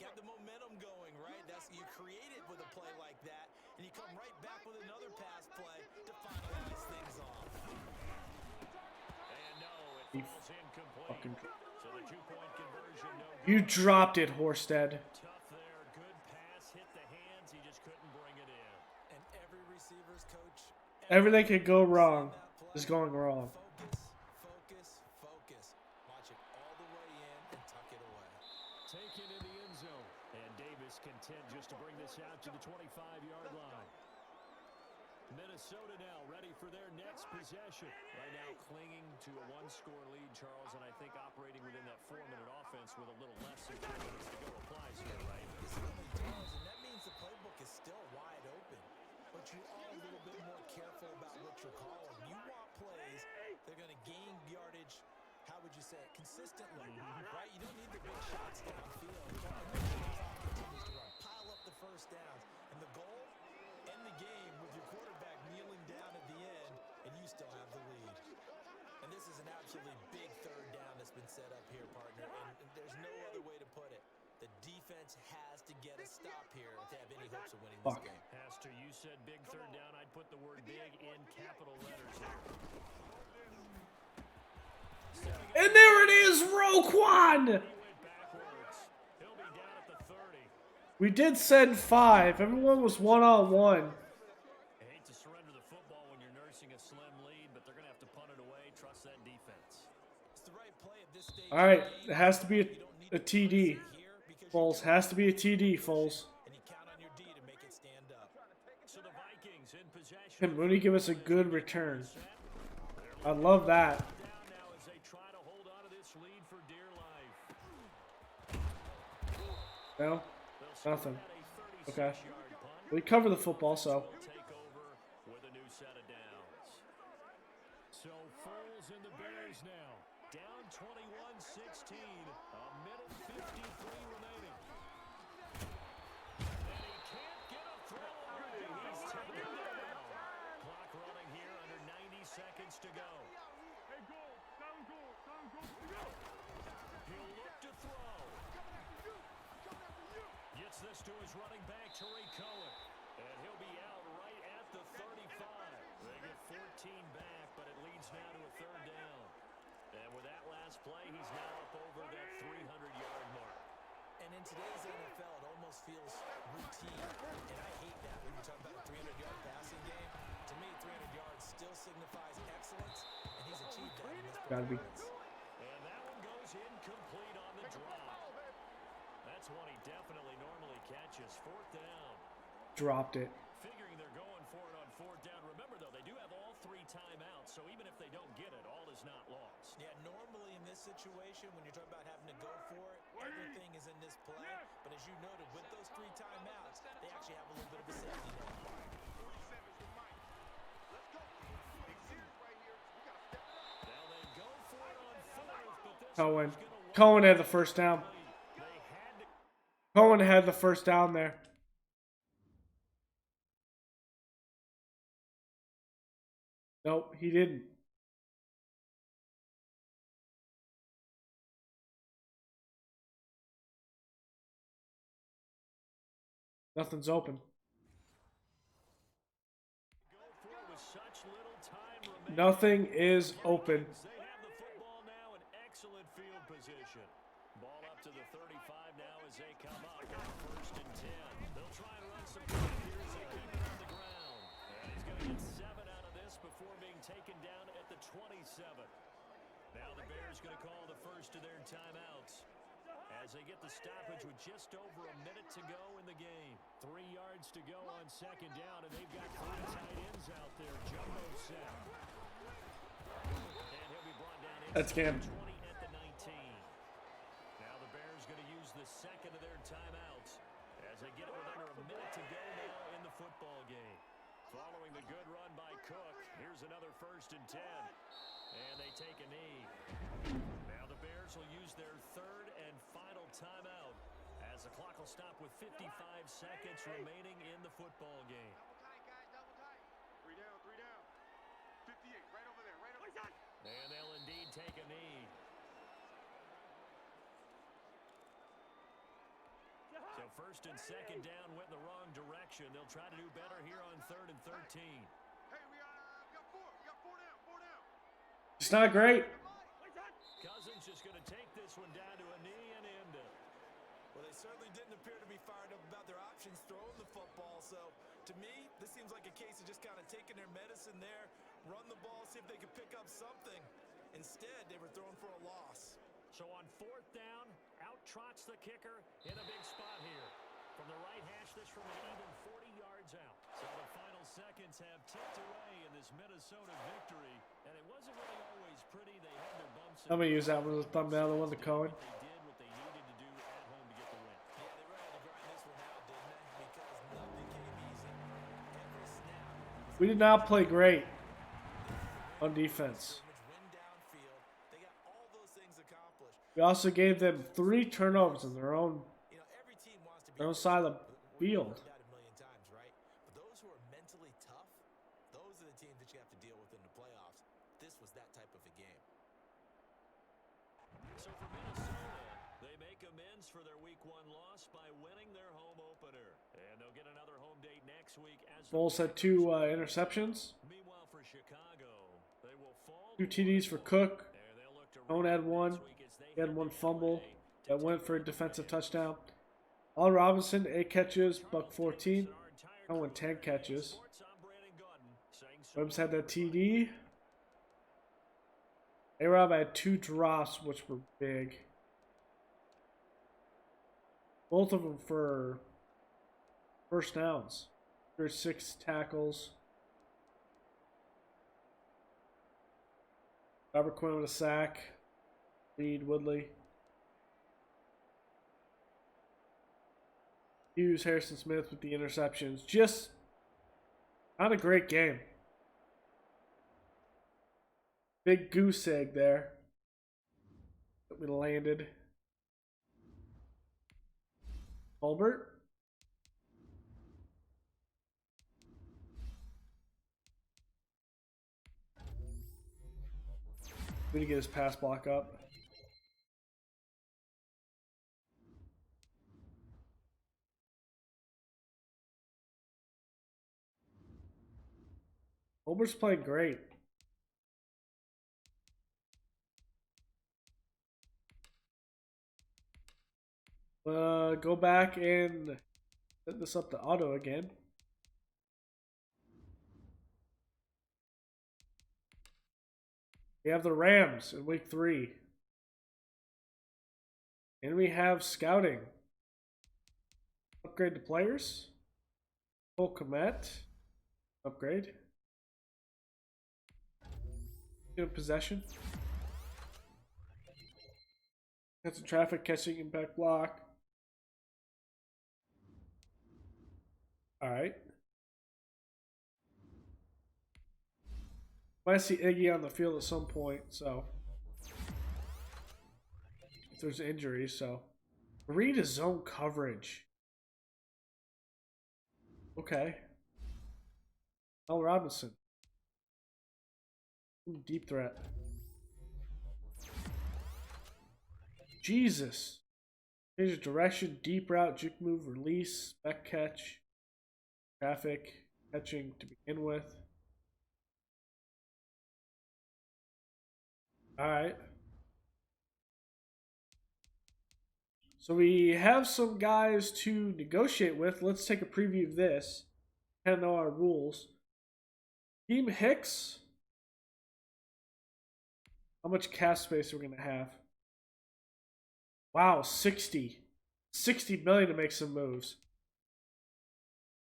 got the momentum going, right? That's you create it with a play like that, and you come right back with another pass play to finalize things off. And no, it falls incomplete. So the 2-point conversion, no good. You dropped it, Horsted. Tough there, good pass, hit the hands, he just couldn't bring it in. And every receiver's coach, Everything could go wrong is going wrong. Focus. Watch it all the way in and tuck it away. Taken in the end zone. And Davis content just to bring this out to the 25-yard line. Minnesota now ready for their next possession. Right now clinging to a 1-score lead, Charles, and I think operating within that 4-minute offense with a little less than 2 minutes to go applies here, right? It certainly does, and that means the playbook is still wide open. But you are a little bit more careful about what you're calling. You want plays that are going to gain yardage, how would you say it, consistently, right? You don't need the big shots downfield. You want to make sure the clock continues to run. Pile up the first downs. And the goal, end the game with your quarterback kneeling down at the end, and you still have the lead. And this is an absolutely big 3rd down that's been set up here, partner, and there's no other way to put it. The defense has to get a stop here to have any hopes of winning this game. Pastor, you said big 3rd down. I'd put the word big in capital letters here. And there it is, Roquan! He went backwards. He'll be down at the 30. We did send 5. Everyone was 1-on-1. I hate to surrender the football when you're nursing a slim lead, but they're going to have to punt it away. Trust that defense. It's the right play at this stage. All right, it has to be a TD. Foles has to be a TD, Foles. And you count on your D to make So the Vikings in possession. Can Mooney give us a good return? I love that. Down now as they try to hold on to this lead for dear life. No? Nothing. At a Okay. 36-yard punt. We cover the football, so. Will take over with a new set of downs. So Foles and the Bears now down 21-16. A minute 53 remaining. And he can't get a throw away. He's taken down. Clock running here under 90 seconds to go. Hey, goal. Down goal. Down goal. Go. He'll look to throw. Gets this to his running back, Tariq Cohen. And he'll be out right at the 35. They get 14 back, but it leads now to a third down. And with that last play, he's now up over that 300-yard mark. And in today's NFL, it almost feels routine. And I hate that when you're talking about a 300-yard passing game. To me, 300 yards still signifies excellence, and he's achieved that in this Gotta be. performance. And that one goes incomplete on the drop. That's one he definitely normally catches. Fourth down. Dropped it. Figuring they're going for it on fourth down. Remember, though, they do have all 3 timeouts, so even if they don't get it, all is not lost. Yeah, normally in this situation, when you're talking about having to go for it, everything is in this play. But as you noted, with those 3 timeouts, they actually have a little bit of a safety net. 47's the mic. Let's go. Big series right here. We got to step it up. Now they go for it on fourth, but this Cohen. one's gonna Cohen had the first down. They had to Cohen had the first down there. Nope, he didn't. Nothing's open. go for it with such little time remaining. Nothing is open. They have the football now in excellent field position. Ball up to the 35 now as they come up on first and 10. They'll try and run some clock here as they keep it on the ground. And he's going to get 7 out of this before being taken down at the 27. Now the Bears going to call the first of their timeouts as they get the stoppage with just over a minute to go in the game. 3 yards to go on second down, and they've got 3 tight ends out there. Jumbo set. And he'll be brought down That's inside Cam. the 20 at the 19. Now the Bears going to use the second of their timeouts as they get it with under a minute to go now in the football game. Following the good run by Cook, here's another first and 10. And they take a knee. Now the Bears will use their third and final timeout as the clock will stop with 55 seconds remaining in the football game. Double tight, guys. Double tight. 3 down. 3 down. 58. Right over there. Right over there. And they'll indeed take a knee. So first and second down went in the wrong direction. They'll try to do better here on third and 13. Hey, we got 4. We got 4 down. 4 down. It's not great. Cousins just going to take this one down to a knee and end it. Well, they certainly didn't appear to be fired up about their options throwing the football. So, to me, this seems like a case of just kind of taking their medicine there, run the ball, see if they could pick up something. Instead, they were throwing for a loss. So on fourth down, out trots the kicker in a big spot here. From the right hash, this from an even 40 yards out. So the final seconds have ticked away in this Minnesota victory. And it wasn't really always pretty. They had their bumps. I'm going to use that one as a thumbnail, the one to Cohen. They did what they needed to do at home to get the win. Yeah, they really had to grind this one out, didn't they? Because nothing came easy. Every snap. We did not play great on defense. Win downfield. They got all those things accomplished. We also gave them 3 turnovers on their own You know, every team wants to be their own side of the field. That a million times, right? But those who are mentally tough, those are the teams that you have to deal with in the playoffs. This was that type of a game. So for Minnesota, they make amends for their Week 1 loss by winning their home opener. And they'll get another home date next week. As Foles had 2 interceptions. Meanwhile, for Chicago, they will fall 2 TDs for Cook. and they'll look to Cohen had 1. He had 1 fumble that went for a defensive touchdown. All Robinson, 8 catches, buck 14. Cohen 10 catches. Webbs had that TD. A-Rob had 2 drops, which were big. Both of them for first downs. for 6 tackles. Robert Quinn with a sack. Reed, Woodley. Hughes, Harrison Smith with the interceptions. Just not a great game. Big goose egg there that we landed. Colbert. We need to get his pass block up. Colbert's playing great. Go back and set this up to auto again. We have the Rams in week 3. And we have scouting. Upgrade to players. Cole Kmet. Upgrade. In possession. That's a traffic catching impact block. Alright. Might see Iggy on the field at some point, so if there's injuries, so read his zone coverage. Okay. Al Robinson. Deep threat. Jesus. Change of direction, deep route, juke move, release, back catch, traffic, catching to begin with. Alright. So we have some guys to negotiate with. Let's take a preview of this. Kind of know our rules. Team Hicks. How much cap space are we going to have? Wow, 60. 60 million to make some moves.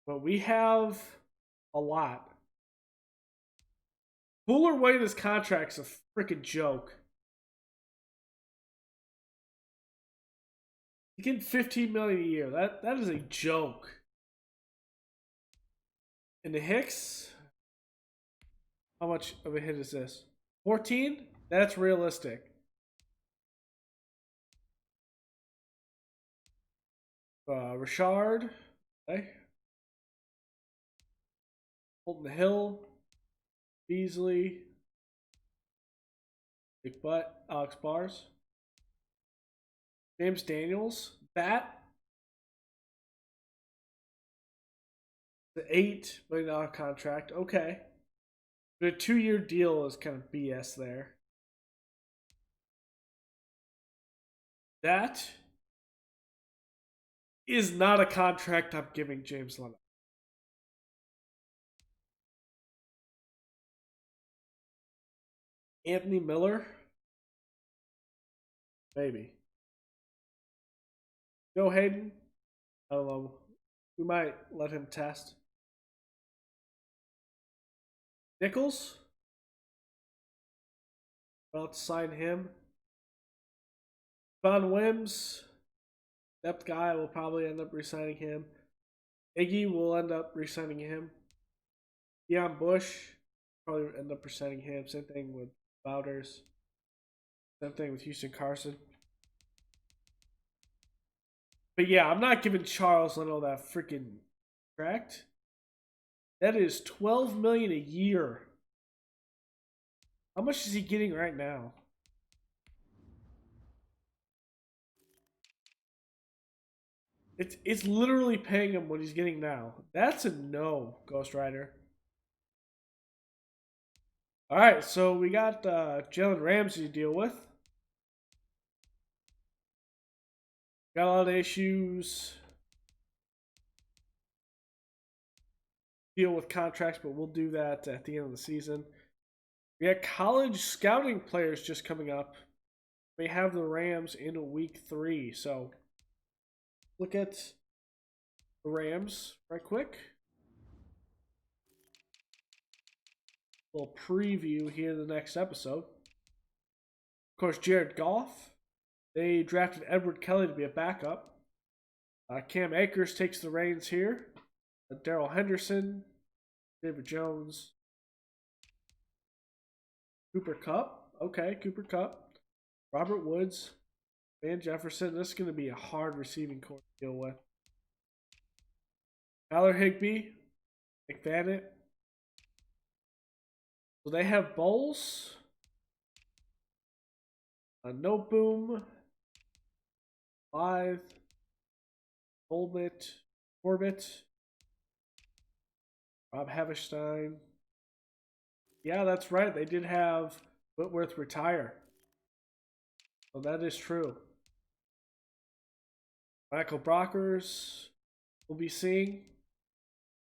But we have a lot. Fuller weight his contract's a freaking joke. He's getting 15 million a year. That is a joke. And the Hicks, how much of a hit is this? 14? That's realistic. Richard, okay. Holton Hill, Beasley, Big Butt, Alex Bars, James Daniels, Bat, the $8 million contract, okay. The 2-year deal is kind of BS there. That is not a contract I'm giving James Leonard. Anthony Miller? Maybe. Joe Hayden? I don't know. We might let him test. Nichols? About to sign him. Von Wims? Depth guy will probably end up re-signing him. Iggy will end up re-signing him. Deion Bush probably end up re-signing him. Same thing with Bouders. Same thing with Houston Carson. But yeah, I'm not giving Charles Leno that freaking contract. That is $12 million a year. How much is he getting right now? It's literally paying him what he's getting now. That's a no, Ghost Rider. All right, so we got Jalen Ramsey to deal with. Got a lot of issues. Deal with contracts, but we'll do that at the end of the season. We got college scouting players just coming up. We have the Rams in week 3, so look at the Rams right quick. little preview here in the next episode. Of course, Jared Goff. They drafted Edward Kelly to be a backup. Cam Akers takes the reins here. Darrell Henderson, David Jones, Cooper Kupp. Okay, Cooper Kupp. Robert Woods, Van Jefferson. This is going to be a hard receiving core to deal with. Tyler Higbee, McVanett. So they have Bowles, No Boom, Live, Corbett, Rob Haverstein. Yeah, that's right. They did have Whitworth retire. So that is true. Michael Brockers we'll be seeing.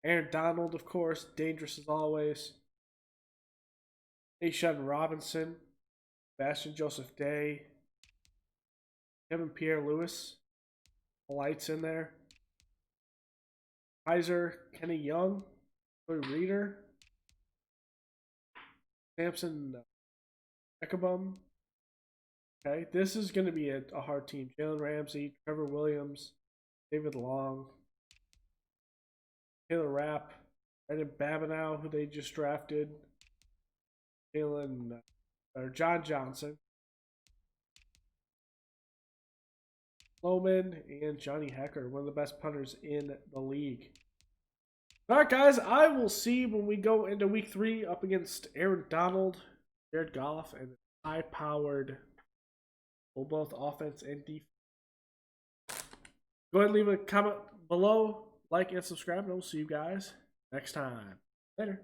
Aaron Donald, of course, dangerous as always. Ashawn Robinson, Sebastian Joseph Day, Kevin Pierre-Louis, lights in there. Kaiser, Kenny Young, Troy Reader, Samson Ekabum. Okay, this is going to be a hard team. Jalen Ramsey, Trevor Williams, David Long, Taylor Rapp, Brandon Babineau, who they just drafted, John Johnson, Loman, and Johnny Hecker, one of the best punters in the league. All right, guys, I will see when we go into week 3 up against Aaron Donald, Jared Goff, and high-powered both offense and defense. Go ahead and leave a comment below, like, and subscribe, and we'll see you guys next time. Later.